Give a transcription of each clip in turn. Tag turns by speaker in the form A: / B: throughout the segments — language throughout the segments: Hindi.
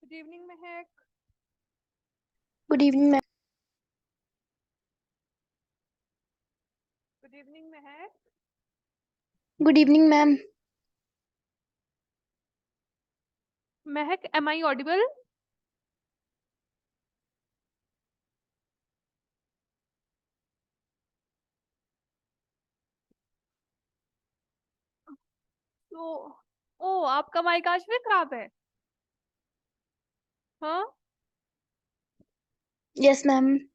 A: Good evening, Mehak.
B: Good evening, ma'am.
A: Good evening, Mehak.
B: Good evening, ma'am.
A: Mehak, am I audible? तो ओ आपका माइक आज भी खराब है। हाँ,
B: Yes, ma'am.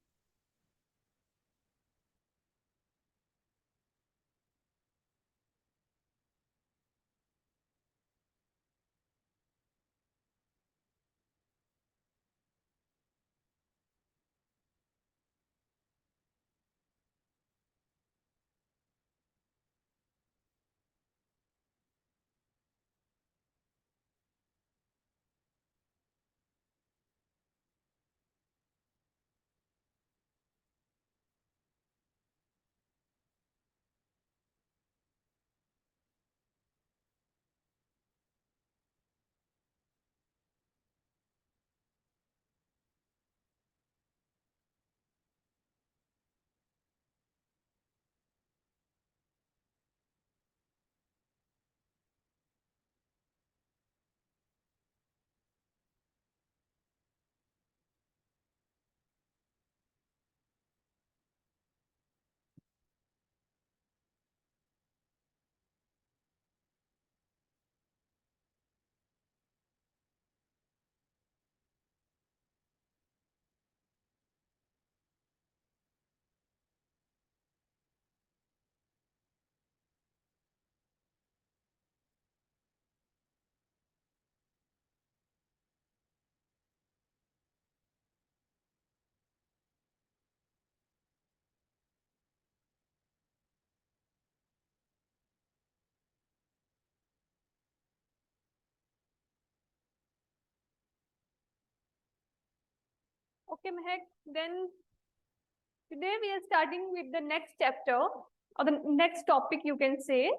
A: okay, Mehak. Then today we are starting with the next chapter or the next topic you can say,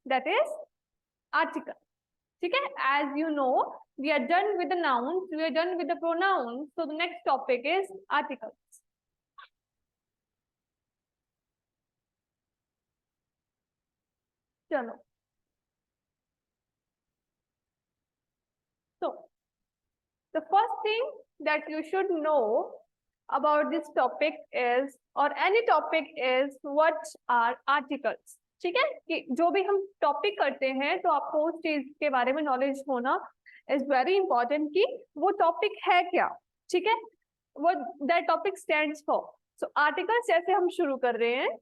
A: that is article. ठीक है? As you know, we are done with the nouns, we are done with the pronouns. So the next topic is articles. चलो. So the first thing that you should know about this topic is, or any topic is, what are articles. ठीक है? कि जो भी हम टॉपिक करते हैं तो आपको उस चीज के बारे में नॉलेज होना इज वेरी इंपॉर्टेंट कि वो टॉपिक है क्या. ठीक है? what that topic stands for. So articles जैसे हम शुरू कर रहे हैं.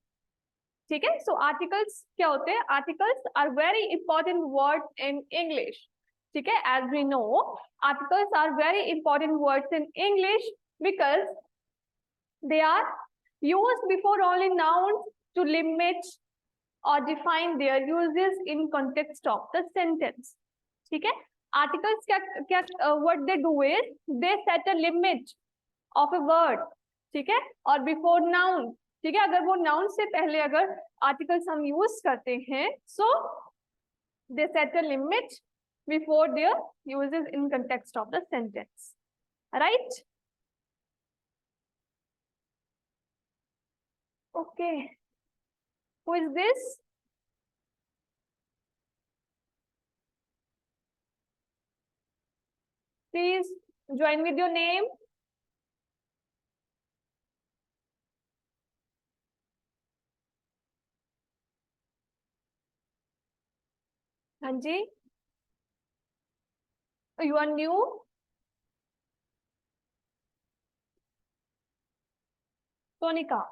A: ठीक है? So articles क्या होते हैं? Articles are very important word in English. ठीक है? As we know, articles are very important words in English because they are used before only nouns to limit or define their uses in context of the sentence. ठीक है? Articles क्या what they do is they set a limit of a word. ठीक है? और before noun. ठीक है? अगर वो noun से पहले अगर articles हम use करते हैं, so they set a limit before their uses in context of the sentence. Right? Okay. Who is this? Please join with your name. हाँ जी. You are new. Sonika.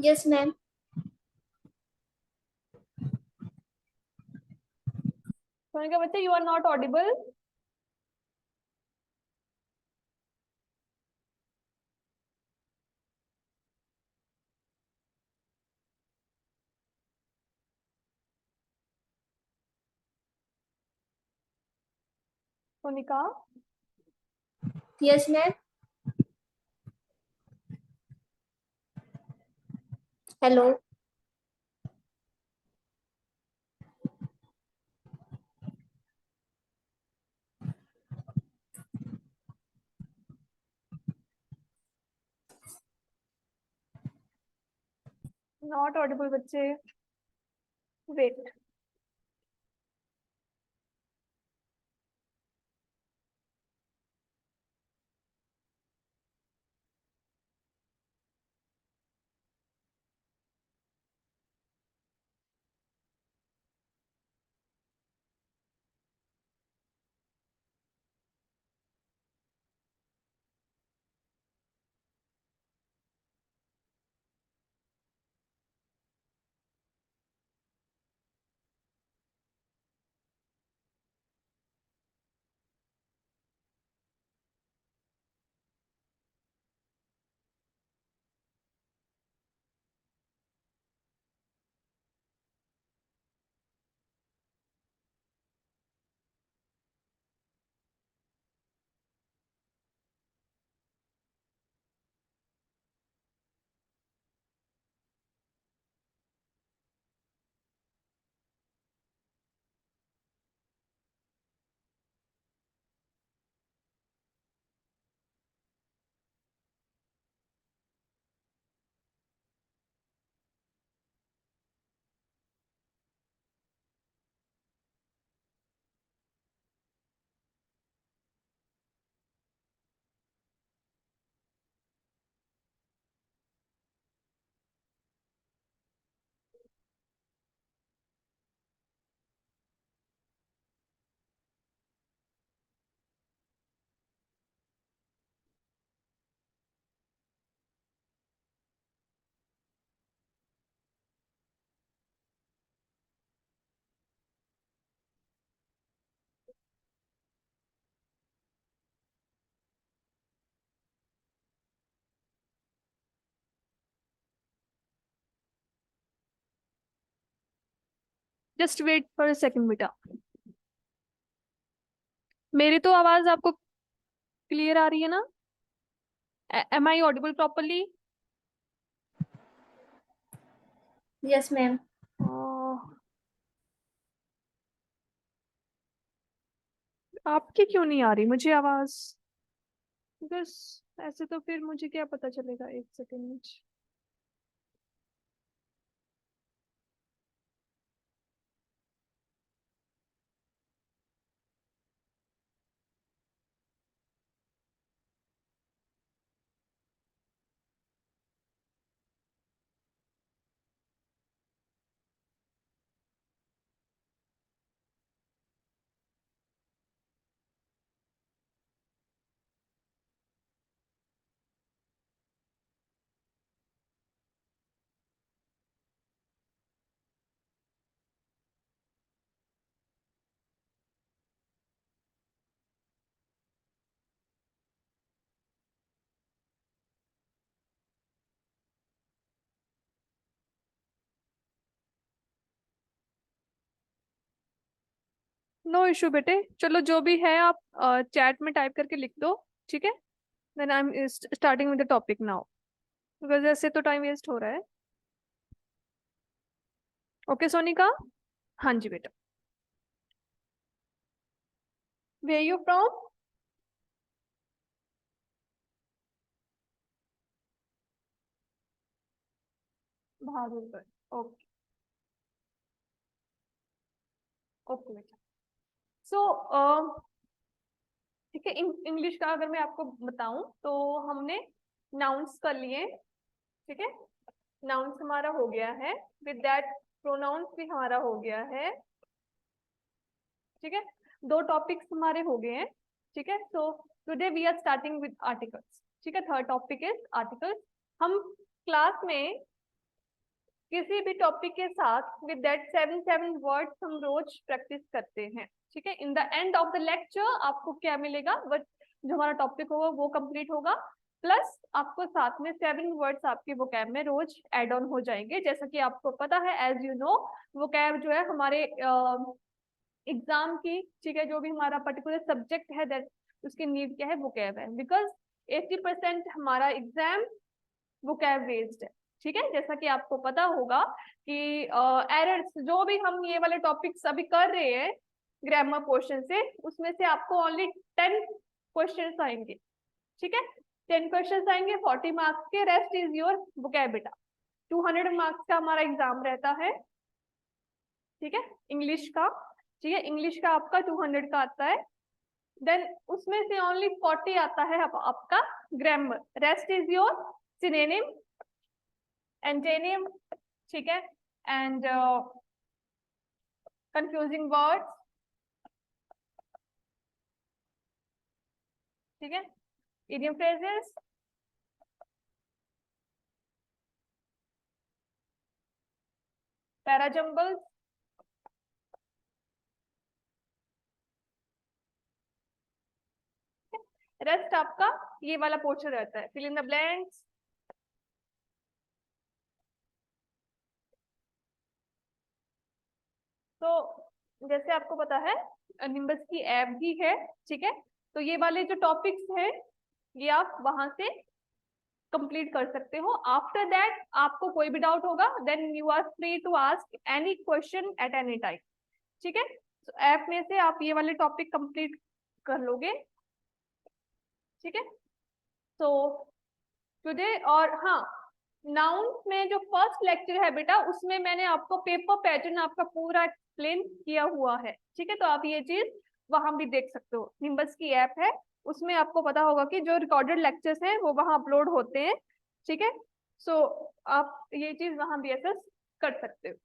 B: Yes, ma'am.
A: Sonika बच्चे, you are not audible. Sonika.
B: Yes, ma'am. Hello.
A: Not audible बच्चे, wait. Just wait for a second बेटा। मेरी तो आवाज आपको क्लियर आ रही है ना? Am I audible properly?
B: Yes, ma'am.
A: आपकी क्यों नहीं आ रही मुझे आवाज? बस ऐसे तो फिर मुझे क्या पता चलेगा, एक सेकंड में। नो इशू बेटे, चलो जो भी है आप चैट में टाइप करके लिख दो, ठीक है? Then I am starting with the topic now, because ऐसे तो टाइम वेस्ट हो रहा है। ओके सोनिका? हाँ जी बेटा। Where you from? Bahadurgarh. Okay okay बेटा। सो ठीक है, इंग्लिश का अगर मैं आपको बताऊं तो हमने नाउन्स कर लिए, ठीक है? नाउन्स हमारा हो गया है, विद दैट प्रोनाउंस भी हमारा हो गया है, ठीक है? दो टॉपिक्स हमारे हो गए हैं, ठीक है? So today we are starting with articles, ठीक है? Third topic is articles. हम क्लास में किसी भी टॉपिक के साथ विद दैट 7 वर्ड्स हम रोज प्रैक्टिस करते हैं, ठीक है? In the end of the lecture आपको क्या मिलेगा, बट जो हमारा टॉपिक होगा वो कंप्लीट होगा, प्लस आपको साथ में 7 वर्ड्स आपके वोकैब में रोज एड ऑन हो जाएंगे। जैसा कि आपको पता है, एज यू नो, वोकैब जो है हमारे एग्जाम की, ठीक है, जो भी हमारा पर्टिकुलर सब्जेक्ट है दैट उसकी नीड क्या है, वोकैब है, बिकॉज 80% हमारा एग्जाम वोकैब बेस्ड है, ठीक है? जैसा कि आपको पता होगा कि एरर्स जो भी हम ये वाले टॉपिक्स अभी कर रहे हैं ग्रामर पोर्शन से, उसमें से आपको ओनली 10 क्वेश्चंस आएंगे, ठीक है? 10 क्वेश्चंस आएंगे 40 मार्क्स के, रेस्ट इज योर वोकैब बेटा, 200 मार्क्स का हमारा एग्जाम रहता है, ठीक है, इंग्लिश का, ठीक है, इंग्लिश का आपका 200 का आता है। देन उसमें से ओनली 40 आता है आपका grammar, rest is your synonym, antonym, ठीक है, एंड कंफ्यूजिंग वर्ड्स, ठीक है, इडियम फ्रेजेस, पैराजम्बल्स, रेस्ट आपका ये वाला पोर्शन रहता है, फिल इन द ब्लैंक्स, तो जैसे आपको पता है निम्बस की ऐप भी है, ठीक है, तो ये वाले जो टॉपिक्स हैं ये आप वहां से कंप्लीट कर सकते हो। आफ्टर दैट आपको कोई भी डाउट होगा then you are free to ask any question at any time, ठीक है, तो ऐप में से आप ये वाले टॉपिक कंप्लीट कर लोगे, ठीक है। तो टुडे, और हाँ, नाउन्स में जो फर्स्ट लेक्चर है बेटा उसमें मैंने आपको पेपर पैटर्न आपका पूरा एक्सप्लेन किया हुआ है, ठीक है, तो आप ये चीज वहां भी देख सकते हो। निम्बस की ऐप है, उसमें आपको पता होगा कि जो रिकॉर्डेड लेक्चर्स हैं वो वहां अपलोड होते हैं, ठीक है, सो आप ये चीज वहां भी एक्सेस कर सकते हो।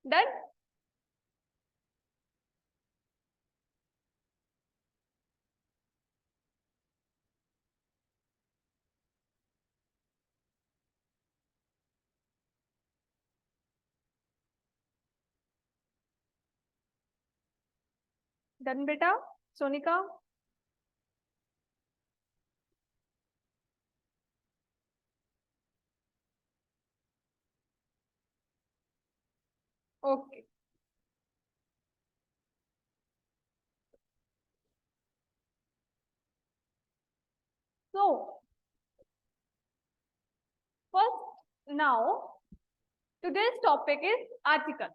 A: डन। डन बेटा, Sonika. Okay, so first now today's topic is article,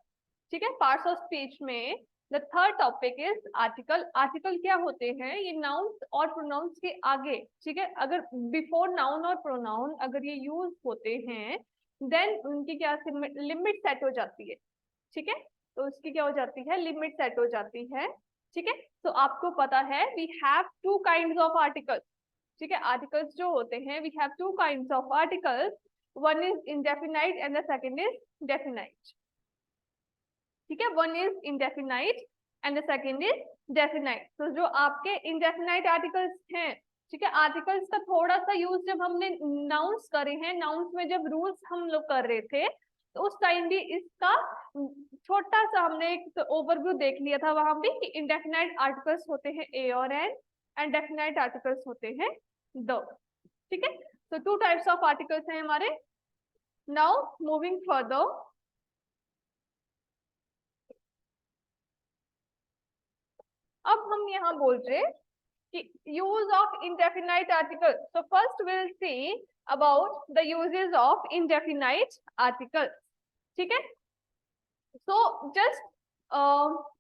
A: ठीक है, पार्ट्स ऑफ स्पीच में the third topic is article. Article क्या होते हैं? ये नाउन्स और प्रोनाउंस के आगे, ठीक है, अगर बिफोर नाउन और प्रोनाउन अगर ये यूज होते हैं देन उनकी क्या लिमिट सेट हो जाती है, ठीक है, तो उसकी क्या हो जाती है, लिमिट सेट हो जाती है, ठीक है। तो आपको पता है we have two kinds of articles, ठीक है, आर्टिकल्स जो होते हैं we have two kinds of articles, one is indefinite and the second is definite, ठीक है, one is indefinite and the second is definite. तो जो आपके इंडेफिनाइट आर्टिकल्स हैं, ठीक है, आर्टिकल्स का थोड़ा सा यूज जब हमने नाउन्स करे हैं, नाउन्स में जब रूल्स हम लोग कर रहे थे तो उस टाइम भी इसका छोटा सा हमने एक ओवरव्यू देख लिया था वहां भी कि इंडेफिनाइट आर्टिकल्स होते हैं ए और एन एंड डेफिनाइट आर्टिकल्स होते हैं द, ठीक है, तो टू टाइप्स ऑफ आर्टिकल्स हैं हमारे। नाउ मूविंग फर्दर, अब हम यहाँ बोल रहे कि use of indefinite article. So first will see about the uses of indefinite article, ठीक है। सो जस्ट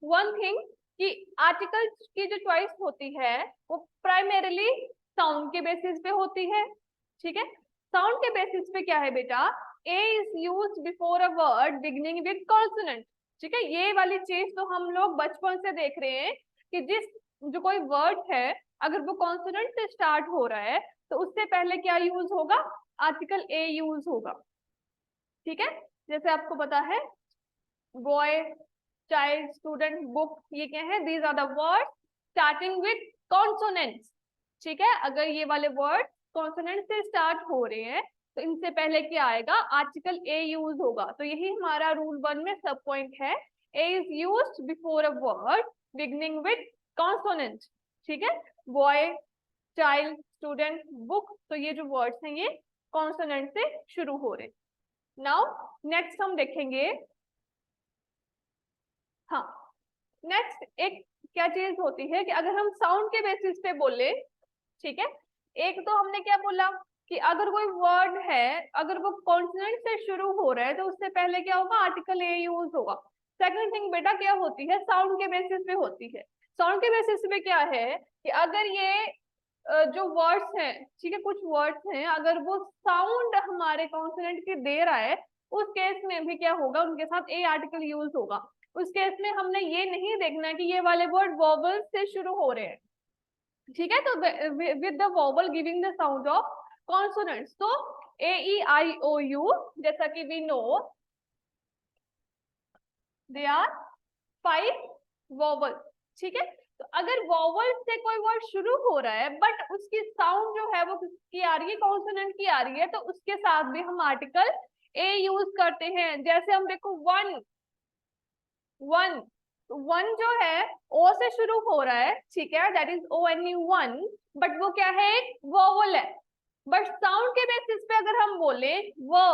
A: वन थिंग कि आर्टिकल की जो चॉइस होती है वो प्राइमरीली साउंड के बेसिस पे होती है, ठीक है। साउंड के बेसिस पे क्या है बेटा, a is use before a word beginning with consonant, ठीक है, ये वाली चीज तो हम लोग बचपन से देख रहे हैं कि जिस जो कोई वर्ड है अगर वो कॉन्सोनेंट से स्टार्ट हो रहा है तो उससे पहले क्या यूज होगा, आर्टिकल ए यूज होगा, ठीक है। जैसे आपको पता है बॉय, चाइल्ड, स्टूडेंट, बुक, ये क्या है, these are the word starting with consonants, ठीक है, अगर ये वाले वर्ड कॉन्सोनेंट से स्टार्ट हो रहे हैं तो इनसे पहले क्या आएगा, आर्टिकल ए यूज होगा। तो यही हमारा रूल 1 में सब पॉइंट है, a is used before a word beginning with consonant, ठीक है, बॉय, चाइल्ड, स्टूडेंट, बुक, तो ये जो वर्ड्स हैं ये कॉन्सोनेंट से शुरू हो रहे हैं। नाउ नेक्स्ट हम देखेंगे, हाँ, नेक्स्ट एक क्या चीज होती है कि अगर हम साउंड के बेसिस पे बोले, ठीक है, एक तो हमने क्या बोला कि अगर कोई वर्ड है अगर वो कॉन्सोनेंट से शुरू हो रहा है तो उससे पहले क्या होगा, आर्टिकल ए यूज होगा। सेकंड थिंग बेटा क्या होती है, साउंड के बेसिस पे होती है। साउंड के बेसिस पे क्या है कि अगर ये जो वर्ड्स हैं, ठीक है, कुछ वर्ड्स हैं, अगर वो साउंड हमारे कॉन्सोनेंट के दे रहा है, उस केस में भी क्या होगा, उनके साथ ए आर्टिकल यूज होगा। उस केस में हमने ये नहीं देखना कि ये वाले वर्ड वॉवल से शुरू हो रहे हैं, ठीक है। तो with the vowel giving the sound of consonants, तो A E I O U, जैसा कि we know they are 5 vowel, ठीक है। तो अगर वॉवल से कोई वर्ड शुरू हो रहा है बट उसकी साउंड जो है वो किसकी आ रही है, कॉन्सोनेंट की आ रही है, तो उसके साथ भी हम आर्टिकल ए यूज करते हैं। जैसे हम देखो वन, वन, वन जो है ओ से शुरू हो रहा है, ठीक है, that is O N U one, but वो क्या है, एक वॉवल है। बट साउंड के बेसिस पे अगर हम बोले वो,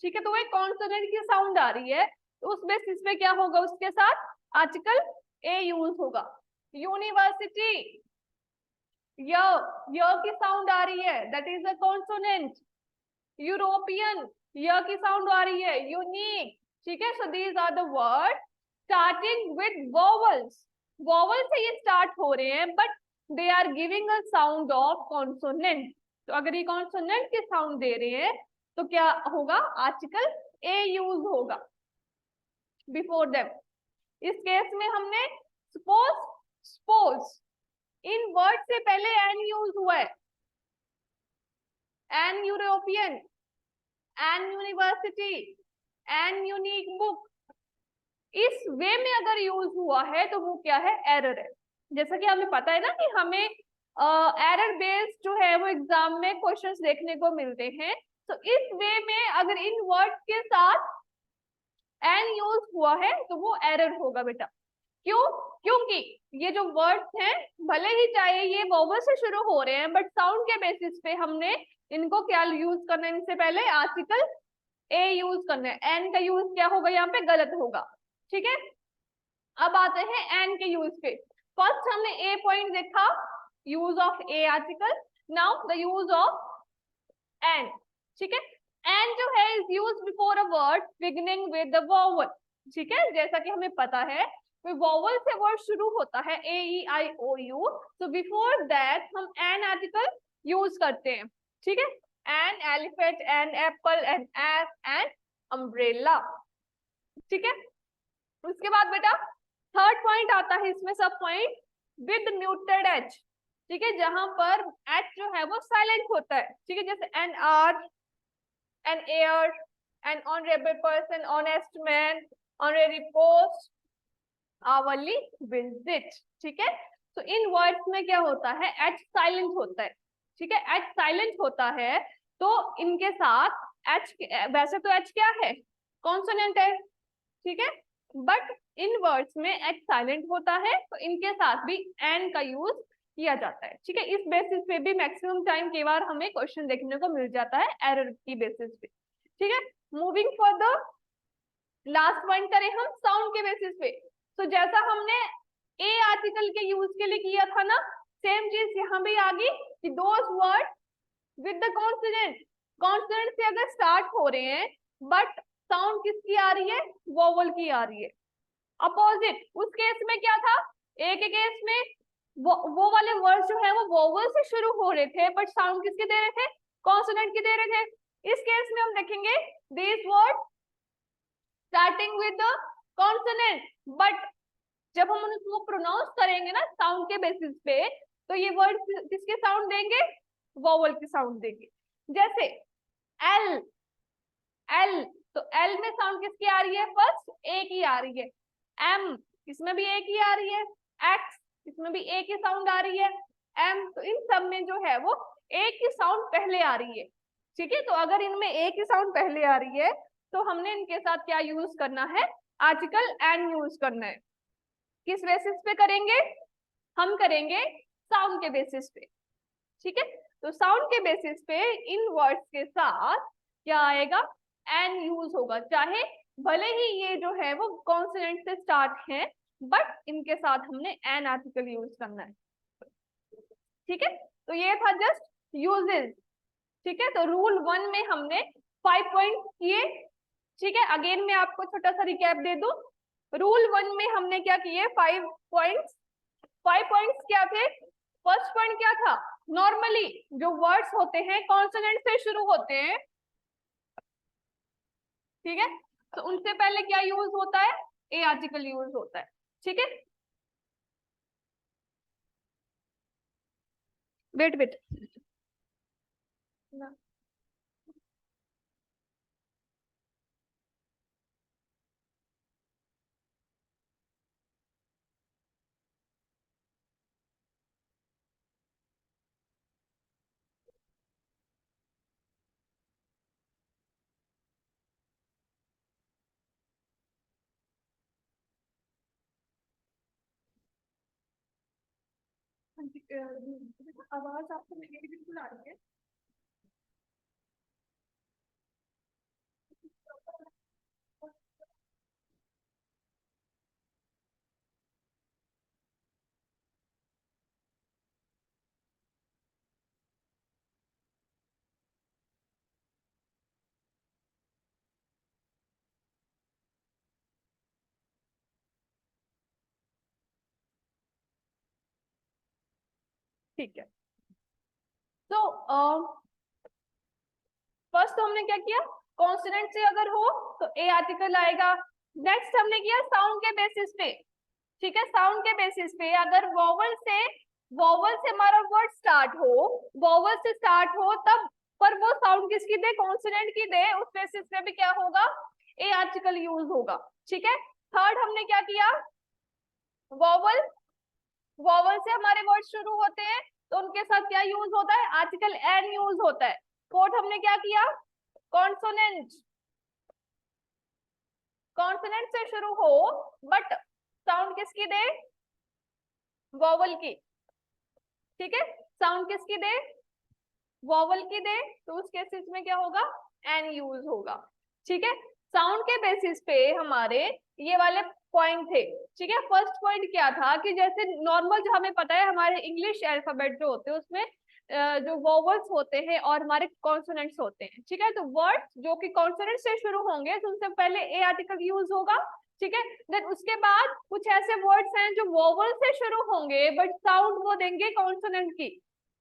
A: ठीक है, तो वो एक कॉन्सोनेंट की साउंड आ रही है, तो उस बेसिस पे क्या होगा, उसके साथ आर्टिकल ए यूज होगा। यूनिवर्सिटी, य की साउंड आ रही है, that is a consonant. European, य की साउंड आ रही है, यूनिक, ठीक है। So these are the word starting with vowels, vowel से ये स्टार्ट हो रहे हैं but they are giving a sound of consonant. तो अगर ये कॉन्सोनेंट की साउंड दे रहे हैं तो क्या होगा, आर्टिकल ए यूज होगा बिफोर देम। इस केस में हमने सपोज, सपोज इन वर्ड से पहले एन यूज हुआ है, an European, an university, an unique book, इस वे में अगर यूज हुआ है तो वो क्या है, एरर है। जैसा कि हमें पता है ना कि हमें एरर बेस्ड जो है वो एग्जाम में क्वेश्चंस देखने को मिलते हैं। तो इस वे में अगर इन वर्ड्स के साथ एन यूज हुआ है तो वो एरर होगा बेटा। क्यों, क्योंकि ये जो वर्ड्स हैं भले ही चाहे ये वॉवल से शुरू हो रहे हैं बट साउंड के बेसिस पे हमने इनको क्या यूज करना है, इनसे पहले आर्टिकल ए यूज करना है। एन का यूज क्या होगा, यहाँ पे गलत होगा, ठीक है। अब आते हैं एन के यूज पे। फर्स्ट हमने ए पॉइंट देखा, use of a article, now the use of an, ठीक है। एन जो है is use before a word beginning with the vowel, ठीक है। जैसा कि हमें पता है वॉवल से वर्ड शुरू होता है, A E I O U, तो बिफोर दैट हम एन आर्टिकल यूज करते हैं, ठीक है। An elephant, an apple, an S, an umbrella, ठीक है। उसके बाद बेटा थर्ड पॉइंट आता है इसमें, सब पॉइंट विद म्यूटेड एच, ठीक है, जहां पर एच जो है वो साइलेंट होता है, ठीक है। जैसे an R, an air, an honourable person, honest man, honorary post, hourly visit, ठीक है। तो इन वर्ड्स में क्या होता है, एच साइलेंट होता है, ठीक है। एच साइलेंट होता है तो इनके साथ एच, वैसे तो एच क्या है, कॉन्सोनेंट है, ठीक है, बट इन वर्ड्स में एच साइलेंट होता है तो इनके साथ भी एन का यूज किया जाता है, ठीक है। इस बेसिस पे भी मैक्सिमम टाइम के बार हमें क्वेश्चन देखने को मिल जाता है एरर की बेसिस पे, ठीक है। मूविंग फर्दर, लास्ट पॉइंट करें हम साउंड के बेसिस पे। तो जैसा हमने ए आर्टिकल के यूज के लिए किया था ना, सेम चीज यहाँ भी आ गई कि those word with the consonant, consonant से अगर स्टार्ट हो रहे हैं बट साउंड किसकी आ रही है, वोवल की आ रही है। अपोजिट उस केस में क्या था, ए के केस में वो वाले वर्ड जो है वो वोवल से शुरू हो रहे थे बट साउंड किसके दे रहे थे, कॉन्सोनेंट की दे रहे थे। इस केस में हम देखेंगे this word starting with the consonant, but जब हम उसको प्रोनाउंस करेंगे ना साउंड के बेसिस पे, तो ये वर्ड किसके साउंड देंगे, वोवल की साउंड देंगे। जैसे एल, एल, तो एल में साउंड किसकी आ रही है, फर्स्ट ए की आ रही है। एम, इसमें भी ए की आ रही है। एक्स, इसमें भी ए की साउंड आ रही है। एम, तो इन सब में जो है वो ए की साउंड पहले आ रही है, ठीक है। तो अगर इनमें ए की साउंड पहले आ रही है तो हमने इनके साथ क्या यूज करना है, आर्टिकल एन यूज करना है। किस बेसिस पे करेंगे, हम करेंगे साउंड के बेसिस पे, ठीक है। तो साउंड के बेसिस पे इन वर्ड्स के साथ क्या आएगा, एन यूज होगा, चाहे भले ही ये जो है वो कॉन्सोनेंट से स्टार्ट है बट इनके साथ हमने एन आर्टिकल यूज करना है, ठीक है। तो ये था जस्ट यूजेस, ठीक है। तो रूल 1 में हमने 5 पॉइंट किए, ठीक है। अगेन मैं आपको छोटा सा रिकैप दे दूं, रूल 1 में हमने क्या किए, 5 पॉइंट्स। 5 पॉइंट्स क्या थे, फर्स्ट पॉइंट क्या था, नॉर्मली जो वर्ड्स होते हैं कॉन्सोनेंट से शुरू होते हैं, ठीक है, तो उनसे पहले क्या यूज होता है, ए आर्टिकल यूज होता है, ठीक है। वेट वेट, आवाज आपको मेरी बिल्कुल आ रही है। ठीक है, तो फर्स्ट तो हमने क्या किया, कॉन्सोनेंट से अगर हो तो ए आर्टिकल आएगा। नेक्स्ट हमने किया साउंड के बेसिस पे, ठीक है, साउंड के बेसिस पे अगर वॉवल से हमारा वर्ड स्टार्ट हो, वॉवल से स्टार्ट हो तब पर वो साउंड किसकी दे, कॉन्सोनेंट की दे, उस बेसिस पे भी क्या होगा, ए आर्टिकल यूज होगा, ठीक है। थर्ड हमने क्या किया, वॉवल वॉवल से हमारे वर्ड शुरू होते हैं तो उनके साथ क्या यूज होता है, आर्टिकल एन यूज होता है। फोर्थ हमने क्या किया, कॉन्सोनेंट, कॉन्सोनेंट से शुरू हो बट साउंड किसकी दे, वॉवल की, ठीक है, साउंड किसकी दे, वॉवल की दे, तो उस केसेस में क्या होगा, एन यूज होगा, ठीक है। साउंड के बेसिस पे हमारे ये वाले पॉइंट थे, ठीक है। फर्स्ट पॉइंट क्या था कि जैसे नॉर्मल जो हमें पता है हमारे इंग्लिश अल्फाबेट जो होते हैं उसमें जो वोवल्स होते हैं और हमारे कॉन्सोनेंट्स होते हैं, ठीक है। तो वर्ड्स जो कि कॉन्सोनेंट से शुरू होंगे तो उनसे पहले ए आर्टिकल यूज होगा, ठीक है। देन उसके बाद कुछ ऐसे वर्ड्स हैं जो वोवल से शुरू होंगे बट साउंड वो देंगे कॉन्सोनेंट की,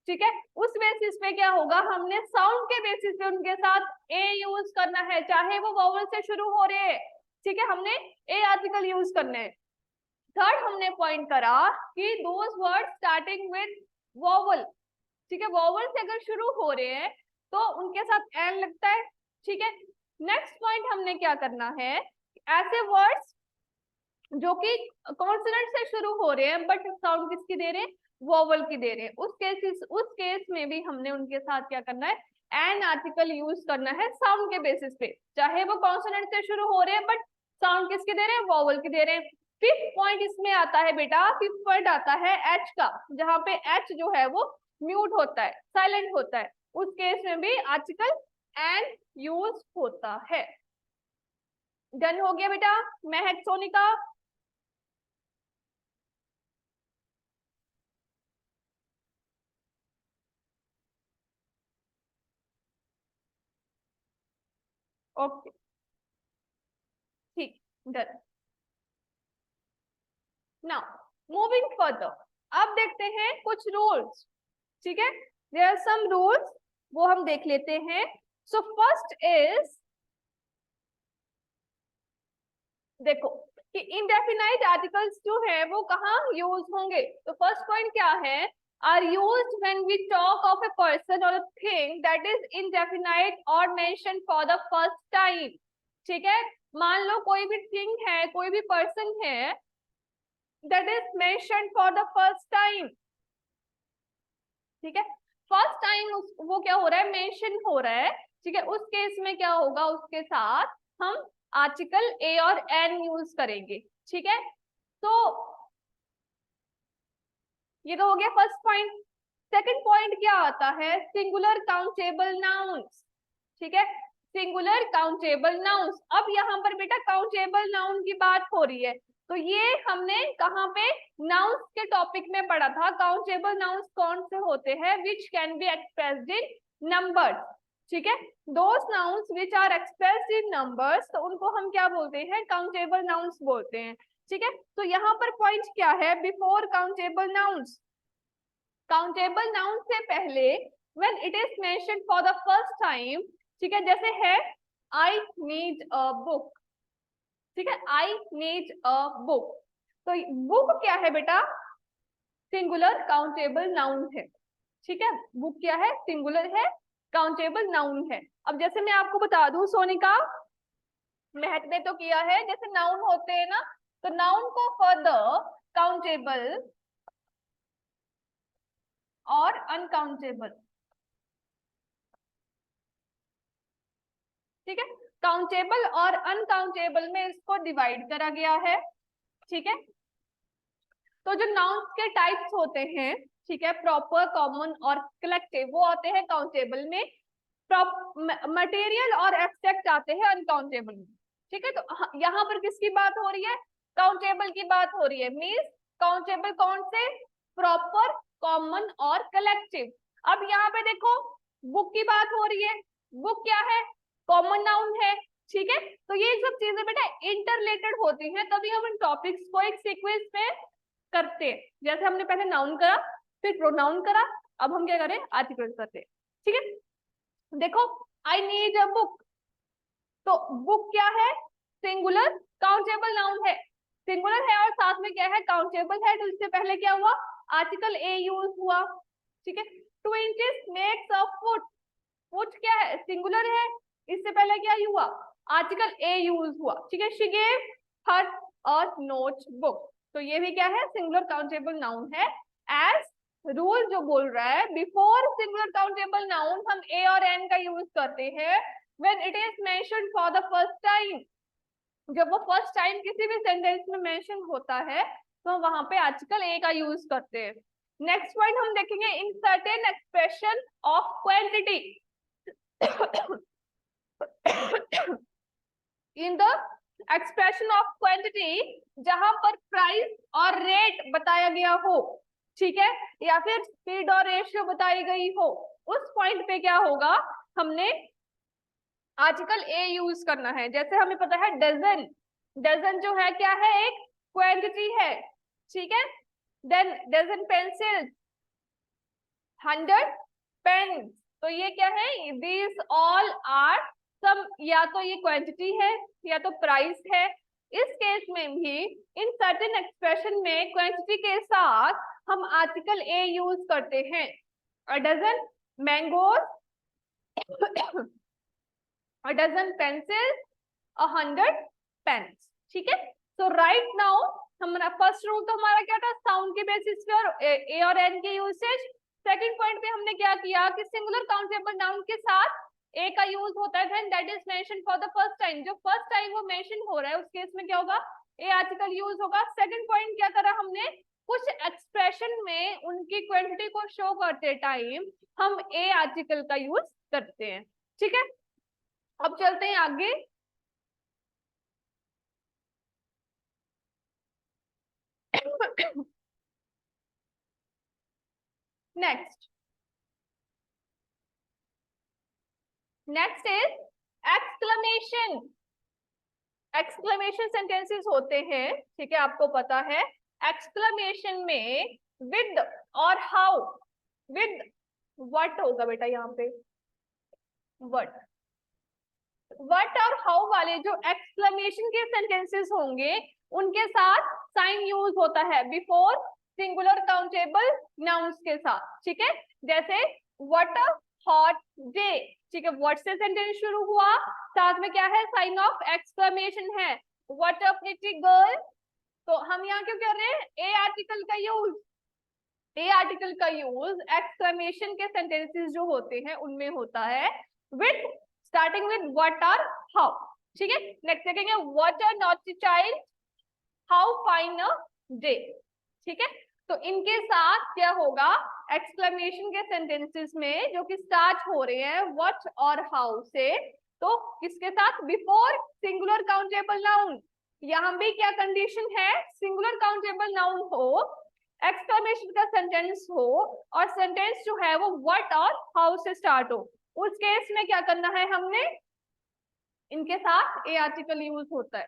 A: ठीक है। उस बेसिस पे क्या होगा, हमने साउंड के बेसिस पे उनके साथ ए यूज करना है चाहे वो वोवल से शुरू हो रहे हैं, ठीक है, हमने ए आर्टिकल यूज करने हैं। थर्ड हमने पॉइंट करा कि those word starting with vowel, ठीक है, वोवल से अगर शुरू हो रहे हैं तो उनके साथ एन लगता है, ठीक है। नेक्स्ट पॉइंट हमने क्या करना है, ऐसे वर्ड्स जो कि कॉन्सोनेंट से शुरू हो रहे हैं बट साउंड किसकी दे रहे हैं, वोवल की दे रहे हैं, उस केस में भी हमने उनके साथ क्या करना है, एन आर्टिकल यूज करना है साउंड के बेसिस पे, चाहे वो कॉन्सोनेंट से शुरू हो रहे हैं बट साउंड किसके दे रहे हैं, वोवल की दे रहे हैं। फिफ्थ पॉइंट इसमें आता है बेटा, फिफ्थ पॉइंट आता है एच का, जहां पे एच जो है वो म्यूट होता है, साइलेंट होता है, उस केस में भी आर्टिकल एन यूज होता है। डन हो गया बेटा, महक सोनिका, ओके, ठीक, डन। नाउ मूविंग फर्दर, अब देखते हैं कुछ रूल्स, ठीक है, देयर आर सम रूल्स, वो हम देख लेते हैं। सो फर्स्ट इज, देखो कि इंडेफिनाइट आर्टिकल्स जो है वो कहाँ यूज होंगे, तो फर्स्ट पॉइंट क्या है, are used when we talk of a person और a thing that is indefinite और mention for the first time, ठीक है। मान लो कोई भी थिंग है, कोई भी पर्सन है that is mentioned for the first time, ठीक है, फर्स्ट टाइम वो क्या हो रहा है, मेंशन हो रहा है, ठीक है। उस केस में क्या होगा, उसके साथ हम आर्टिकल ए और एन यूज करेंगे, ठीक है। तो ये तो हो गया फर्स्ट पॉइंट। सेकंड पॉइंट क्या आता है, सिंगुलर काउंटेबल नाउन्स, ठीक है, सिंगुलर काउंटेबल नाउन्स। अब यहाँ पर बेटा काउंटेबल नाउन की बात हो रही है, तो ये हमने कहाँ पे, नाउन्स के टॉपिक में पढ़ा था, काउंटेबल नाउन्स कौन से होते हैं, which can be expressed in numbers, ठीक है, those nouns which are expressed in numbers, तो उनको हम क्या बोलते हैं, काउंटेबल नाउन्स बोलते हैं, ठीक है। तो यहाँ पर पॉइंट क्या है, before countable nouns, countable noun से पहले when it is mentioned for the first time, ठीक है, जैसे है आई नीड अ बुक, ठीक है, आई नीड अ बुक। तो बुक क्या है बेटा? सिंगुलर काउंटेबल नाउन है, ठीक है, बुक क्या है? सिंगुलर है, काउंटेबल नाउन है। अब जैसे मैं आपको बता दूं सोनिका, महक ने तो किया है, जैसे नाउन होते हैं ना, तो नाउन को फर्दर काउंटेबल और अनकाउंटेबल, ठीक है, काउंटेबल और अनकाउंटेबल में इसको डिवाइड करा गया है, ठीक है। तो जो नाउन्स के टाइप्स होते हैं, ठीक है, प्रॉपर, कॉमन और कलेक्टिव, वो आते हैं काउंटेबल में। मटेरियल और एब्स्ट्रैक्ट आते हैं अनकाउंटेबल में, ठीक है। तो यहाँ पर किसकी बात हो रही है? काउंटेबल की बात हो रही है। मींस काउंटेबल कौन से? प्रॉपर, कॉमन और कलेक्टिव। अब यहाँ पे देखो, बुक की बात हो रही है, बुक क्या है? कॉमन नाउन है, ठीक है। तो ये सब चीजें बेटा इंटरलेटेड होती हैं, तभी हम इन टॉपिक्स को एक सीक्वेंस में करते हैं। जैसे हमने पहले नाउन करा, फिर प्रोनाउन करा, अब हम क्या करें? आर्टिकल करते हैं, ठीक है। देखो, आई नीड अ बुक, तो बुक क्या है? सिंगुलर काउंटेबल नाउन है, सिंगुलर है और साथ में क्या है? काउंटेबल है। तो इससे पहले क्या हुआ? आर्टिकल ए यूज हुआ, ठीक है। 2 inches makes a foot, foot क्या है? सिंगुलर है, इससे पहले क्या हुआ? आर्टिकल ए यूज हुआ, ठीक है। She gave her a notebook, तो ये भी क्या है? सिंगुलर काउंटेबल नाउन है। एज रूल जो बोल रहा है, बिफोर सिंगुलर काउंटेबल नाउन हम ए और एन का यूज करते हैं when it is mentioned for the first time. जब वो फर्स्ट टाइम किसी भी सेंटेंस में मेंशन होता है तो हम वहां पे आर्टिकल ए का यूज करते हैं। नेक्स्ट पॉइंट हम देखेंगे, इन certain expression of quantity, in the expression of quantity, जहां पर प्राइस और रेट बताया गया हो, ठीक है, या फिर स्पीड और रेशियो बताई गई हो, उस पॉइंट पे क्या होगा? हमने आर्टिकल ए यूज करना है। जैसे हमें पता है डजन, डजन जो है क्या है? एक क्वांटिटी है, ठीक है। देन डजन पेंसिल, 100 पेन, तो ये क्या है? दीज ऑल आर सम, या तो ये क्वांटिटी है या तो प्राइस है। इस केस में भी इन सर्टेन एक्सप्रेशन में क्वांटिटी के साथ हम आर्टिकल ए यूज करते हैं। A dozen mangoes, a dozen pencils, 100 pens, ठीक है। तो राइट नाउ हमारा फर्स्ट रूल तो हमारा क्या था? साउंड के बेसिस पे और ए और एन के यूसेज। सेकंड पॉइंट पे हमने क्या किया कि सिंगुलर काउंटेबल नाउन के साथ ए का यूज होता है when that is mention for the first time. जो फर्स्ट टाइम वो मेंशन हो रहा है उस केस में क्या होगा? ए आर्टिकल यूज होगा। सेकंड पॉइंट क्या करा हमने? कुछ एक्सप्रेशन में उनकी क्वांटिटी को शो करते टाइम हम ए आर्टिकल का यूज करते हैं, ठीक है। अब चलते हैं आगे। Next is exclamation. Exclamation sentences होते हैं, ठीक है, आपको पता है। एक्सक्लेमेशन में विद और हाउ, विद व्हाट होगा बेटा यहाँ पे? व्हाट, व्हाट और हाउ वाले जो एक्सक्लेमेशन के सेंटेंसेस होंगे उनके साथ साइन यूज होता है बिफोर सिंगुलर काउंटेबल नाउन्स के साथ, ठीक है। जैसे व्हाट अ हॉट डे, ठीक है, व्हाट से सेंटेंस शुरू हुआ, साथ में क्या है? साइन ऑफ एक्सक्लेमेशन है। व्हाट अ प्रिटी गर्ल, तो हम यहाँ क्यों कर रहे हैं? ए आर्टिकल का यूज, ए आर्टिकल का यूज एक्सक्लेमेशन के सेंटेंसेस जो होते हैं उनमें होता है विद, स्टार्टिंग विद व्हाट और हाउ, ठीक है। नेक्स्ट देखेंगे what a naughty child, how fine a day, ठीक है। तो इनके साथ क्या होगा? एक्सक्लेमेशन के सेंटेंसेस में जो कि स्टार्ट हो रहे हैं व्हाट और हाउ से, तो किसके साथ? Before singular countable noun. यहां भी क्या कंडीशन है? सिंगुलर काउंटेबल नाउन हो, एक्सक्लेमेशन का सेंटेंस हो और सेंटेंस जो है वो व्हाट और हाउ से स्टार्ट हो। उस केस में क्या करना है हमने? इनके साथ ए आर्टिकल यूज होता है,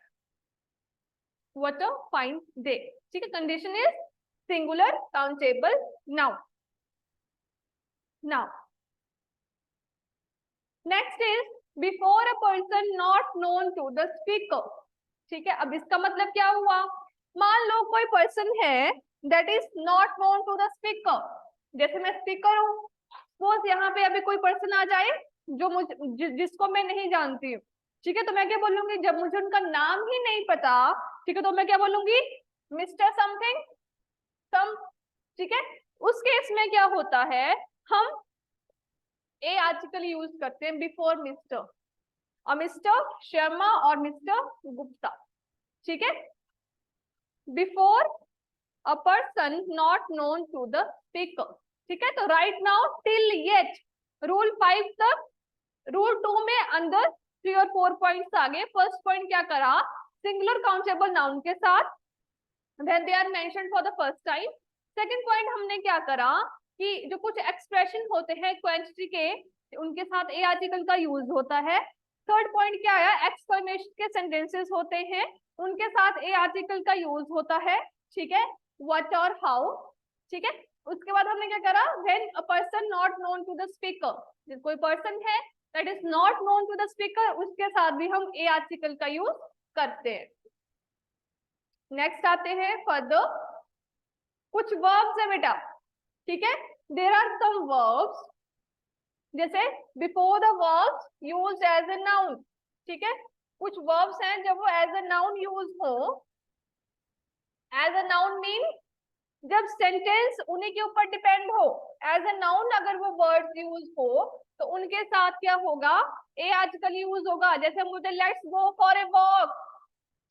A: व्हाट अ फाइन डे, ठीक है। Condition is singular countable noun. Now next is before a person not known to the speaker. ठीक है, अब इसका मतलब क्या हुआ? मान लो कोई पर्सन है that is not known to the speaker. जैसे मैं स्पीकर हूँ, सपोज यहाँ पे अभी कोई पर्सन आ जाए जो जिसको मैं नहीं जानती हूँ। ठीक है, तो मैं क्या बोलूंगी? जब मुझे उनका नाम ही नहीं पता, ठीक है, तो मैं क्या बोलूंगी? Mister something some. ठीक है, उस केस में क्या होता है, हम ए आर्टिकल यूज करते हैं बिफोर मिस्टर, और मिस्टर शर्मा और मिस्टर गुप्ता। ठीक है, before a person not known to the speaker. ठीक है, तो right now till yet rule 5 तक। रूल 2 में अंदर 3 और 4 पॉइंट्स आगे। फर्स्ट पॉइंट क्या करा? सिंगुलर काउंटेबल नाउन के साथ when they are mentioned for the first time। Second point हमने क्या करा कि जो कुछ एक्सप्रेशन होते हैं क्वांटिटी के, उनके साथ ए आर्टिकल का यूज होता है। थर्ड पॉइंट क्या आया? एक्सक्लेमेशन के सेंटेंसेस होते हैं, उनके साथ ए आर्टिकल का यूज होता है। ठीक है, व्हाट और हाउ। ठीक है, उसके बाद हमने क्या करा? When a person not known to the speaker, कोई पर्सन है that is not known to the speaker, उसके साथ भी हम ए आर्टिकल का यूज करते हैं। नेक्स्ट आते हैं फर्दर, कुछ वर्ब्स है बेटा। ठीक है, देयर आर सम वर्ब्स, जैसे before the verbs used as a noun. ठीक है, कुछ वर्ब्स हैं जब वो एज ए नाउन यूज हो। एज ए नाउन मीन जब सेंटेंस उन्हीं के ऊपर डिपेंड हो। एज ए नाउन अगर वो वर्ड्स यूज हो तो उनके साथ क्या होगा? ए आर्टिकल यूज होगा। जैसे मुझे let's go for a walk.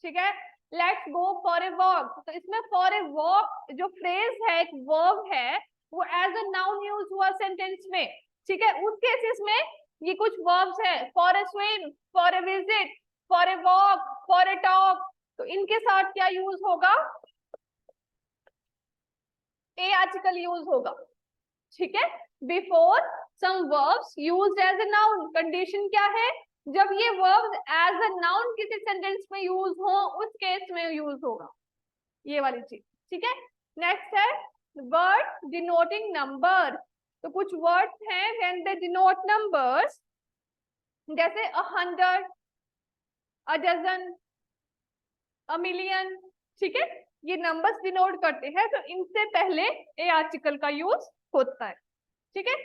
A: ठीक है, let's go for a walk, तो इसमें फॉर ए वॉक जो फ्रेज है, एक वर्ब है, वो एज अ नाउन यूज हुआ सेंटेंस में। ठीक है, उस केसेस में ये कुछ वर्ब्स है, for a swim, for a visit, for a walk, for a talk, तो इनके साथ क्या यूज होगा? ए आर्टिकल यूज होगा। ठीक है, before some verbs used as a noun, condition क्या है? जब ये वर्ब्स एज अ नाउन किसी सेंटेंस में यूज हो, उस केस में यूज होगा, ये वाली चीज। ठीक है, नेक्स्ट है वर्ड डिनोटिंग नंबर। तो कुछ वर्ड्स हैं व्हेन दे डिनोट नंबर्स, जैसे 100, अ डजन, अ मिलियन। ठीक है, ये नंबर्स डिनोट करते हैं, तो इनसे पहले ए आर्टिकल का यूज होता है। ठीक है,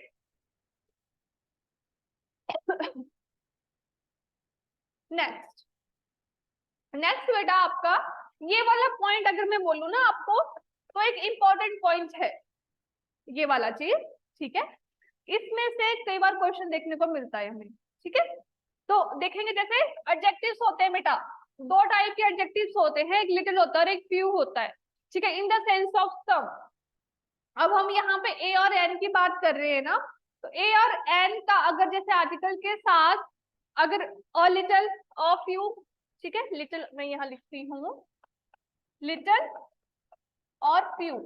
A: नेक्स्ट नेक्स्ट बेटा आपका ये वाला पॉइंट अगर मैं बोलूं ना आपको, तो एक इंपॉर्टेंट पॉइंट है ये वाला चीज। ठीक है, इसमें से कई बार क्वेश्चन देखने को मिलता है हमें। ठीक है, तो देखेंगे जैसे एडजेक्टिव्स होते हैं बेटा, दो टाइप के एडजेक्टिव्स होते हैं, एक लिटिल होता है और एक फ्यू होता है। ठीक है, इन द सेंस ऑफ सम। अब हम यहाँ पे ए और एन की बात कर रहे हैं ना, तो ए और एन का अगर जैसे आर्टिकल के साथ अगर अ लिटिल, अ फ्यू, ठीक है, लिटिल मैं यहाँ लिखती हूँ, लिटिल और फ्यू।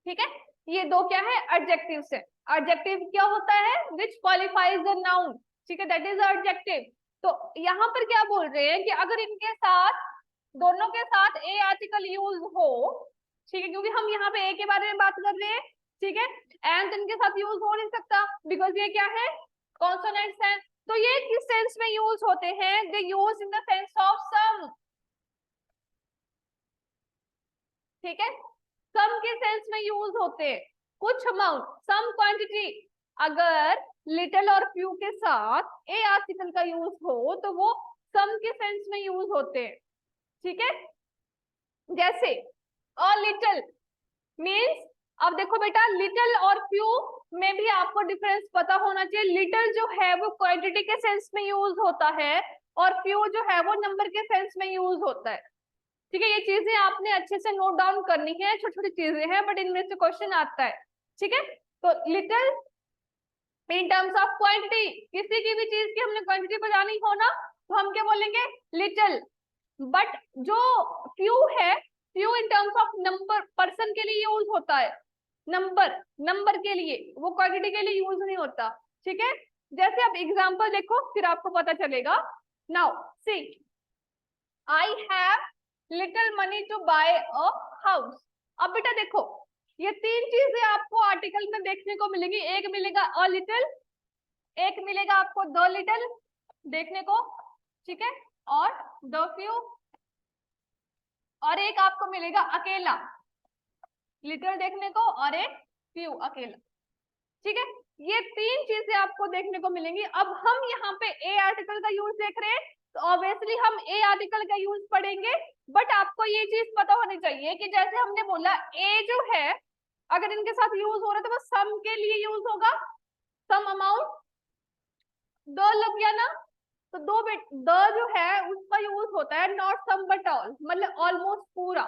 A: ठीक है, ये दो क्या है? एडजेक्टिव्स है। एडजेक्टिव क्या होता है? विच क्वालिफाइज द नाउन। ठीक है, दैट इज एडजेक्टिव। तो यहाँ पर क्या बोल रहे हैं कि अगर इनके साथ, दोनों के साथ ए आर्टिकल यूज हो, ठीक है, क्योंकि हम यहाँ पे ए के बारे में बात कर रहे हैं। ठीक है, एंड इनके साथ यूज हो नहीं सकता बिकॉज ये क्या है? कॉन्सोनेंट्स हैं। तो ये किस सेंस में यूज होते हैं? They use in the sense of some. ठीक है, सम के सेंस में यूज होते हैं, कुछ अमाउंट, सम क्वांटिटी। अगर लिटिल और फ्यू के साथ ए आर्टिकल का यूज हो तो वो सम के सेंस में यूज होते हैं। ठीक है, जैसे अ लिटिल मीन्स, अब देखो बेटा लिटिल और फ्यू में भी आपको डिफरेंस पता होना चाहिए। लिटिल जो है वो क्वांटिटी के सेंस में यूज होता है, और फ्यू जो है वो नंबर के सेंस में यूज होता है। ठीक है, ये चीजें आपने अच्छे से नोट डाउन करनी है, छोटी छोटी चीजें हैं बट इनमें से क्वेश्चन आता है। ठीक है, तो little in terms of quantity, किसी की भी चीज की हमने क्वांटिटी बतानी हो ना, तो हम क्या बोलेंगे? लिटिल। बट जो फ्यू है, few in terms of number, person के लिए यूज होता है, नंबर, नंबर के लिए, वो क्वांटिटी के लिए यूज नहीं होता। ठीक है, जैसे आप एग्जांपल देखो फिर आपको पता चलेगा। Now see, I have little money to buy a house. अब बेटा देखो, ये तीन चीजें आपको आर्टिकल में देखने को मिलेंगी। एक मिलेगा अ लिटिल, एक मिलेगा आपको द लिटिल देखने को, ठीक है, और द फ्यू, और एक आपको मिलेगा अकेला, लिटिल देखने को और एक फ्यू अकेला, ठीक है। ये तीन चीजें आपको देखने को मिलेंगी। अब हम यहाँ पे ए आर्टिकल का यूज देख रहे हैं, तो ऑब्वियसली हम ए आर्टिकल का यूज पढ़ेंगे। बट आपको ये चीज पता होनी चाहिए कि जैसे हमने बोला ए जो है, अगर इनके साथ यूज हो रहा है तो वो सम के लिए यूज होगा, सम अमाउंट। द लग गया ना, तो द जो है उसका यूज होता है नॉट सम बट ऑल, मतलब ऑलमोस्ट पूरा,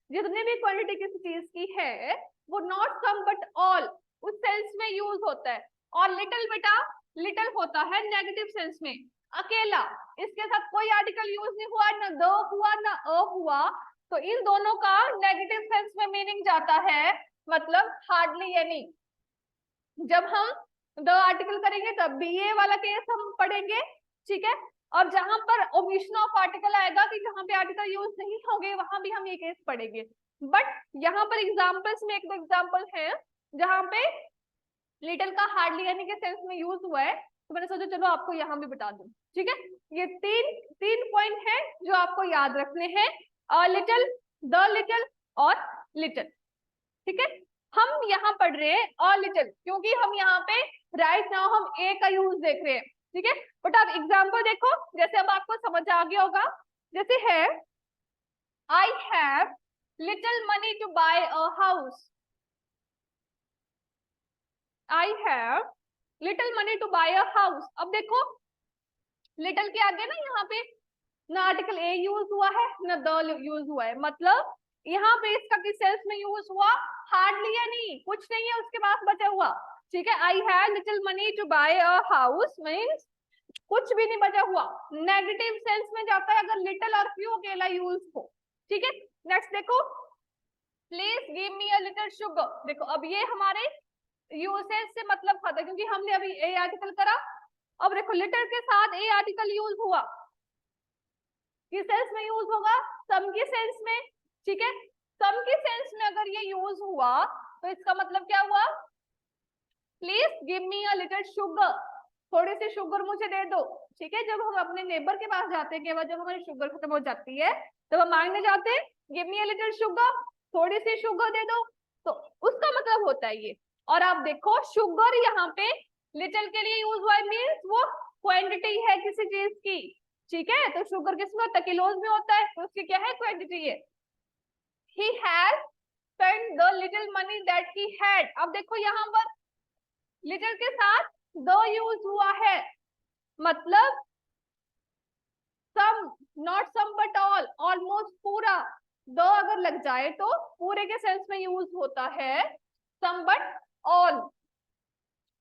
A: जितनी भी क्वांटिटी किसी चीज की है वो नॉट सम बट ऑल उस सेंस में यूज होता है। और लिटिल बेटा, लिटिल होता है नेगेटिव सेंस में, अकेला, इसके साथ कोई आर्टिकल यूज नहीं हुआ, ना द हुआ ना अ हुआ, तो इन दोनों का नेगेटिव सेंस में मीनिंग जाता है, मतलब हार्डली एनी। जब हम द आर्टिकल करेंगे तब भी ये वाला केस हम पढ़ेंगे, ठीक है। और जहां पर ओमिशन ऑफ आर्टिकल आएगा कि जहां पे आर्टिकल यूज नहीं होंगे वहां भी हम ये केस पढ़ेंगे। बट यहाँ पर एग्जांपल्स में एक दो एग्जांपल है जहां पे लिटिल का हार्डली यानी के सेंस में यूज हुआ है, तो मैंने सोचा चलो आपको यहाँ भी बता दूं, ठीक है। ये तीन पॉइंट है जो आपको याद रखने हैं, अ लिटिल, द लिटिल और लिटिल, ठीक है। हम यहाँ पढ़ रहे हैं अ लिटिल क्योंकि हम यहाँ पे राइट नाउ हम ए का यूज देख रहे हैं, ठीक है। बट आप एग्जाम्पल देखो, जैसे अब आपको समझ आ गया होगा, जैसे है I have little money to buy a house, I have little money to buy a house. अब देखो लिटिल के आगे ना यहाँ पे ना आर्टिकल ए यूज हुआ है ना द यूज हुआ है, मतलब यहाँ पे इसका किस सेंस में यूज हुआ, हार्डली या नहीं, कुछ नहीं है उसके पास बचा हुआ, ठीक है। I have little money to buy a house means कुछ भी नहीं बचा हुआ, नेगेटिव सेंस में जाता है अगर लिटिल और फ्यू अकेला यूज हो, ठीक है। नेक्स्ट देखो, please give me a little sugar. देखो अब ये हमारे यूसेज से मतलब खाता क्योंकि हमने अभी ए आर्टिकल करा। अब देखो लिटिल के साथ ए आर्टिकल यूज हुआ, किस सेंस में यूज होगा, सम की सेंस में, ठीक है। सम की सेंस में अगर ये यूज हुआ तो इसका मतलब क्या हुआ, please give me a little sugar, थोड़ी सी शुगर मुझे दे दो, ठीक है। जब हम अपने नेबर के पास जाते हैं, केवल जब हमारी शुगर खत्म हो जाती है तब हम मांगने जाते हैं give me a little sugar, थोड़ी सी शुगर दे दो, तो उसका मतलब होता है ये। और आप देखो शुगर यहाँ पे लिटिल के लिए यूज हुआ है, मीन्स वो क्वांटिटी है किसी चीज की, ठीक है। तो शुगर किसमें होता है, किलोज में होता है, तो उसकी क्या है, क्वांटिटी है। he has spent the little money that he had। अब देखो यहाँ पर लिटिल के साथ द यूज हुआ है, मतलब some, not some but all, almost पूरा, द अगर लग जाए तो पूरे के सेंस में यूज होता है, सम बट ऑल,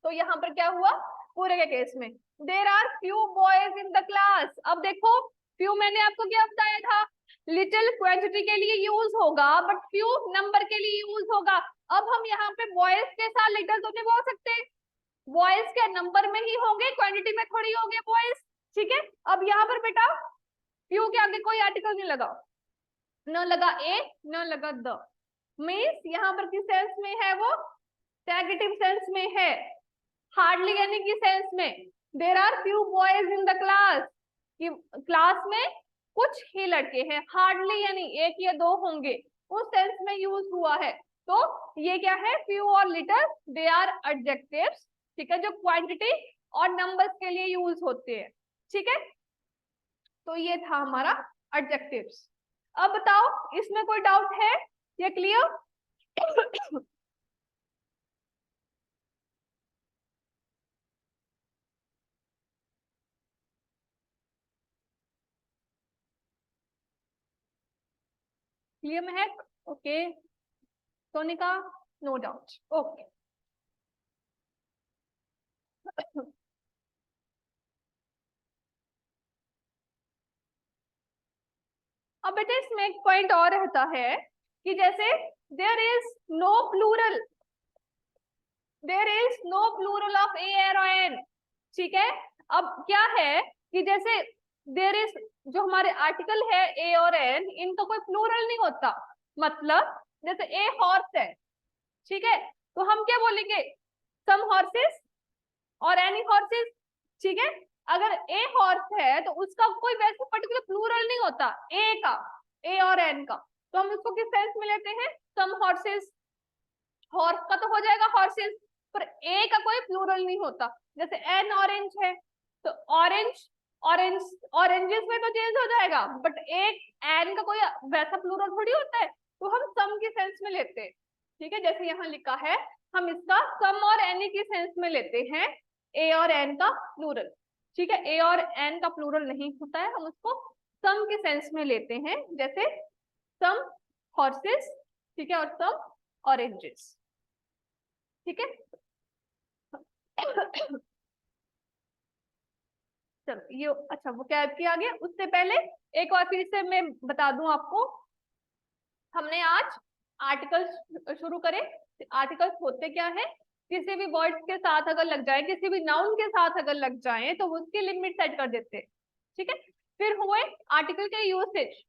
A: तो यहाँ पर क्या हुआ, पूरे के केस में। There are few boys in the class. अब देखो फ्यू मैंने आपको क्या बताया था, लिटिल क्वांटिटी के लिए यूज होगा बट फ्यू नंबर के लिए यूज होगा। अब हम यहाँ पे बॉयज के साथ लिटिल तो नहीं बोल सकते, बॉयज के नंबर में ही होंगे, क्वांटिटी में थोड़ी होंगे बॉयज, ठीक है। अब यहाँ पर बेटा फ्यू के आगे कोई आर्टिकल नहीं लगा, न लगा ए न लगा द, मीन्स यहाँ पर किस सेंस में है, वो नेगेटिव सेंस में है, हार्डली यानी कि सेंस में। There are few boys in the class, कि क्लास में कुछ ही लड़के हैं, हार्डली यानी एक या दो होंगे, उस सेंस में यूज हुआ है। तो ये क्या है, फ्यू और लिटिल, दे आर एडजेक्टिव्स, ठीक है, जो क्वांटिटी और नंबर्स के लिए यूज होते हैं, ठीक है। तो ये था हमारा एडजेक्टिव्स। अब बताओ इसमें कोई डाउट है, ये क्लियर? क्लियर में है? Okay Sonika, no doubt, okay. अब बेटे इसमें एक पॉइंट और रहता है कि जैसे there is no plural, there is no plural of a और एन, ठीक है। अब क्या है कि जैसे देयर इज, जो हमारे आर्टिकल है ए और एन, इनका कोई प्लूरल नहीं होता, मतलब जैसे ए हॉर्स है, ठीक है, तो हम क्या बोलेंगे, सम हॉर्सेस और एनी हॉर्सेस, ठीक है। अगर ए हॉर्स है तो उसका कोई वैसे पर्टिकुलर प्लूरल नहीं होता ए का, ए और एन का, तो हम उसको किस सेंस में लेते हैं, सम हॉर्सेस, हॉर्स का तो हो जाएगा हॉर्सेस, पर ए का कोई प्लूरल नहीं होता। जैसे एन ऑरेंज है तो ऑरेंज, ऑरेंज ऑरेंजेस में तो चेंज हो जाएगा, बट एक एन का कोई वैसा प्लूरल थोड़ी होता है, तो हम सम की सेंस में लेते हैं। ठीक है, जैसे यहाँ लिखा है, हम इसका सम और एनी की सेंस में लेते हैं, ए और एन का प्लूरल। ठीक है, ए और एन का प्लूरल नहीं होता है, हम उसको सम के सेंस में लेते हैं, जैसे सम हॉर्सेस, ठीक है, और सम ऑरेंजेस। ठीक है, चलो ये अच्छा वो क्या किया गया, उससे पहले एक बार फिर से मैं बता दूं आपको, हमने आज आर्टिकल्स शुरू करे। आर्टिकल्स होते क्या है, किसी भी वर्ड्स के साथ अगर लग जाए, किसी भी नाउन के साथ अगर लग जाए तो उसकी लिमिट सेट कर देते हैं। ठीक है, फिर हुए आर्टिकल के यूसेज।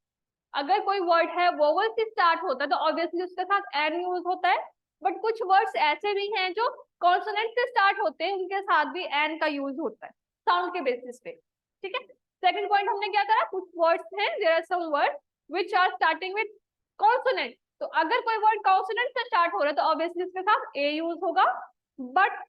A: अगर कोई वर्ड है वोवल से स्टार्ट होता है तो ऑब्वियसली उसके साथ एन यूज होता है, बट कुछ वर्ड्स ऐसे भी हैं जो कॉन्सोनेंट से स्टार्ट होते हैं, उनके साथ भी एन का यूज होता है साउंड के बेसिस पे। ठीक है, सेकंड पॉइंट हमने क्या करा, कुछ वर्ड्स हैं, there are some word which are starting with consonant, तो अगर कोई वर्ड कॉन्सोनेंट से स्टार्ट हो रहा है तो ऑब्वियसली उसके साथ ए यूज होगा, बट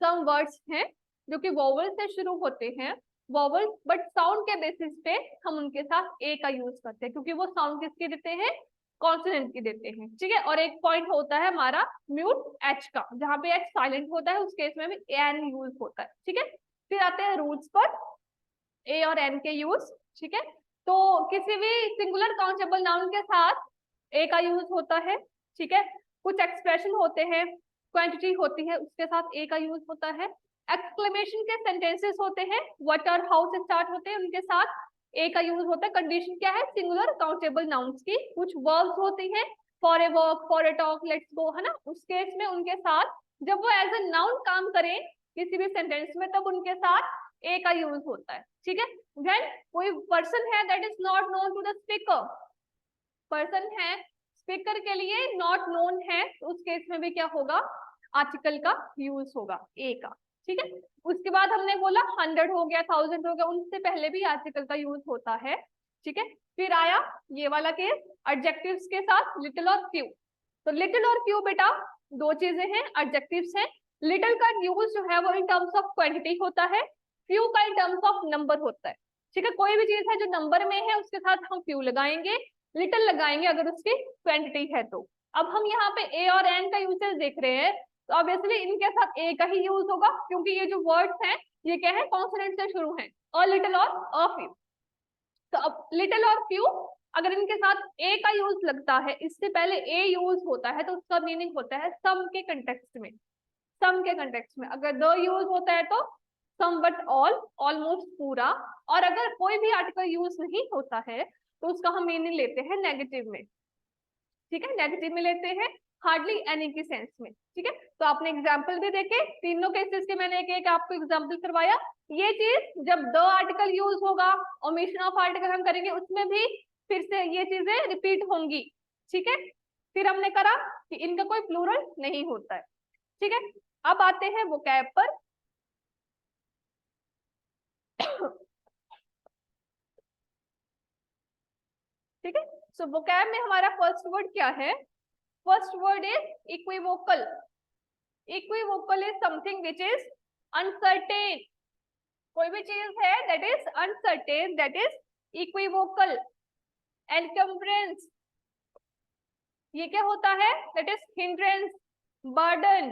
A: सम वर्ड्स हैं जो कि वोवल से शुरू होते हैं, वोवल बट साउंड के बेसिस पे हम उनके साथ ए का यूज करते हैं, क्योंकि वो साउंड किसके देते हैं, कॉन्सोनेंट की देते हैं। ठीक है, और एक पॉइंट होता है हमारा म्यूट एच का, जहां पे एच साइलेंट होता है उस केस में भी एन यूज होता है। ठीक है, फिर आते हैं रूल्स पर, ए और एन के यूज। ठीक है, तो किसी भी सिंगुलर काउंटेबल नाउन के साथ ए का यूज होता है। ठीक है, कुछ एक्सप्रेशन होते हैं, क्वांटिटी होती है, उसके साथ ए का यूज होता है। एक्सक्लेमेशन के सेंटेंसेस होते हैं, व्हाट और हाउ से स्टार्ट होते हैं, उनके साथ ए का यूज होता है। कंडीशन क्या है, सिंगुलर काउंटेबल नाउन्स की। कुछ वर्ब्स होती है, for a walk, for a talk, let's go, है ना, उस केस में उनके साथ जब वो एज ए नाउन काम करें किसी भी सेंटेंस में, तब उनके साथ ए का यूज होता है। ठीक है, देन कोई पर्सन है that is not known to the speaker, person है स्पीकर के लिए नॉट नोन है, तो उस केस में भी क्या होगा, आर्टिकल का यूज होगा ए का। ठीक है, उसके बाद हमने बोला 100 हो गया, 1000 हो गया, उनसे पहले भी आर्टिकल का यूज होता है। ठीक है, फिर आया ये वाला केस एडजेक्टिव्स के साथ लिटिल और फ्यू। तो लिटिल और फ्यू बेटा दो चीजें हैं, एडजेक्टिव्स हैं। लिटिल का यूज जो है वो इन टर्म्स ऑफ क्वांटिटी होता है, फ्यू का इन टर्म्स ऑफ नंबर होता है। ठीक है, कोई भी चीज है जो नंबर में है उसके साथ हम फ्यू लगाएंगे, लिटिल लगाएंगे अगर उसकी क्वांटिटी है तो। अब हम यहाँ पे ए और एन का यूसेज देख रहे हैं, तो ऑब्वियसली इनके साथ ए का ही यूज होगा, क्योंकि ये जो वर्ड्स हैं ये क्या है, कॉन्सोनेंट से शुरू है, अ लिटिल और अ फ्यू। तो अब लिटिल और फ्यू अगर इनके साथ ए का यूज लगता है, इससे पहले ए यूज होता है, तो उसका मीनिंग होता है सम के कंटेक्स्ट में। सम के कंटेक्स्ट में अगर द यूज होता है तो सम बट ऑल, ऑलमोस्ट पूरा। और अगर कोई भी आर्टिकल यूज नहीं होता है तो उसका हम मीनिंग लेते हैं नेगेटिव में। ठीक है, नेगेटिव में लेते हैं, हार्डली एनी की सेंस में। ठीक है, तो आपने एग्जाम्पल भी देखे, तीनों केसेस के मैंने एक एक आपको एग्जाम्पल करवाया। ये चीज जब द आर्टिकल यूज होगा, ओमिशन ऑफ आर्टिकल हम करेंगे, उसमें भी फिर से ये चीजें रिपीट होंगी। ठीक है, फिर हमने करा कि इनका कोई प्लूरल नहीं होता है। ठीक है, अब आते हैं वोकैब पर। ठीक है, सो वोकैब में हमारा फर्स्ट वर्ड क्या है, first word is equivocal. Equivocal is something which is uncertain, कोई भी चीज है that is uncertain, that is equivocal. Encumbrance, ये क्या होता है, दैट इज हिंड्रेंस, बर्डन।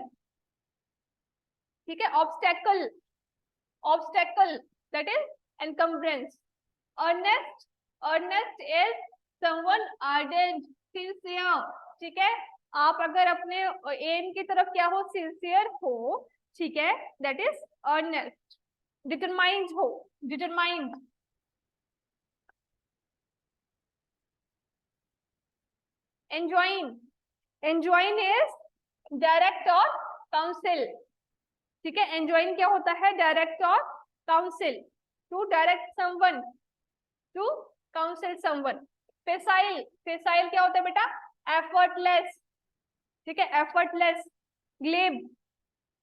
A: ठीक है, obstacle, obstacle that is encumbrance. Earnest, earnest is someone ardent, sincere. ठीक है, आप अगर अपने एम की तरफ क्या हो, सिंसियर हो, ठीक है, दैट इज अर्नेस्ट। डिटरमाइंड हो, determined. Enjoin, enjoin is direct और काउंसिल। ठीक है, एंजॉइन क्या होता है, डायरेक्ट और counsel, to direct someone, to counsel someone. Facile, facile क्या होता है बेटा, एफर्टलेस। ठीक है, एफर्टलेस, ग्लेब,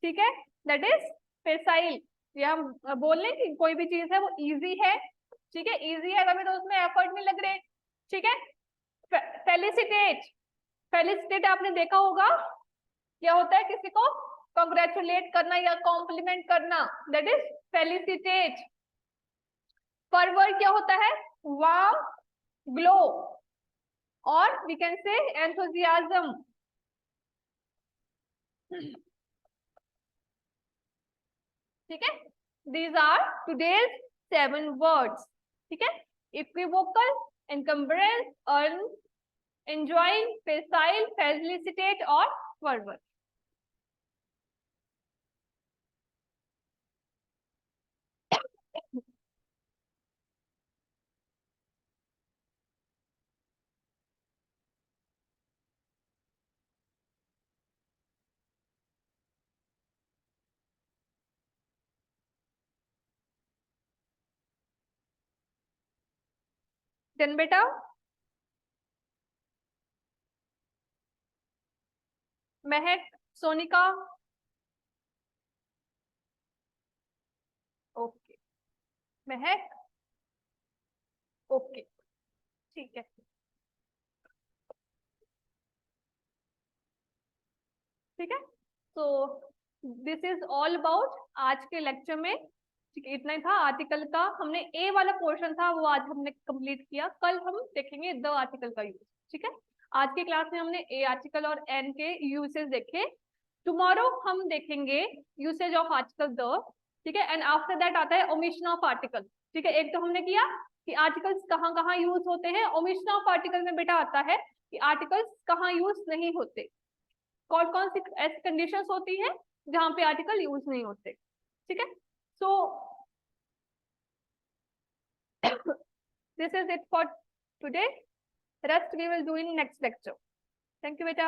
A: ठीक है, दैट इज फेसाइल। ये हम बोल रहे हैं कि कोई भी चीज है वो इजी है, ठीक है, इजी है तभी तो उसमें एफर्ट नहीं लग रहे, ठीक है। फेलिसिटेट, फेलिसिटेट आपने देखा होगा, क्या होता है किसी को कॉन्ग्रेचुलेट करना या कॉम्प्लीमेंट करना, दैट इज फेलिसिटेट। फॉरवर्ड क्या होता है, वाव, ग्लो, और वी कैन से एंथुजियाज्म। ठीक है, these are today's 7 words, ठीक है, equivocal, encumbrance, earn, enjoin, facile, felicitate और fervor। डन बेटा, महक, सोनिका, ओके, महक, ओके, ठीक है, ठीक है। So this is all about आज के लेक्चर में, ठीक है, इतना ही था आर्टिकल का। हमने ए वाला पोर्शन था वो आज हमने कंप्लीट किया, कल हम देखेंगे द आर्टिकल का यूज, ठीक है। आज की क्लास में हमने ए आर्टिकल और एन के यूसेज देखे। टुमारो हम देखेंगे यूसेज ऑफ आर्टिकल द, ठीक है, एंड आफ्टर दैट आता है ओमिशन ऑफ आर्टिकल, ठीक है। एक तो हमने किया कि आर्टिकल्स कहाँ कहाँ यूज होते हैं, ओमिशन ऑफ आर्टिकल में बेटा आता है कि आर्टिकल्स कहाँ यूज नहीं होते, कौन कौन सी ऐसी कंडीशंस होती है जहां पे आर्टिकल यूज नहीं होते, ठीक है। सो this is it for today, rest we will do in next lecture। thank you beta।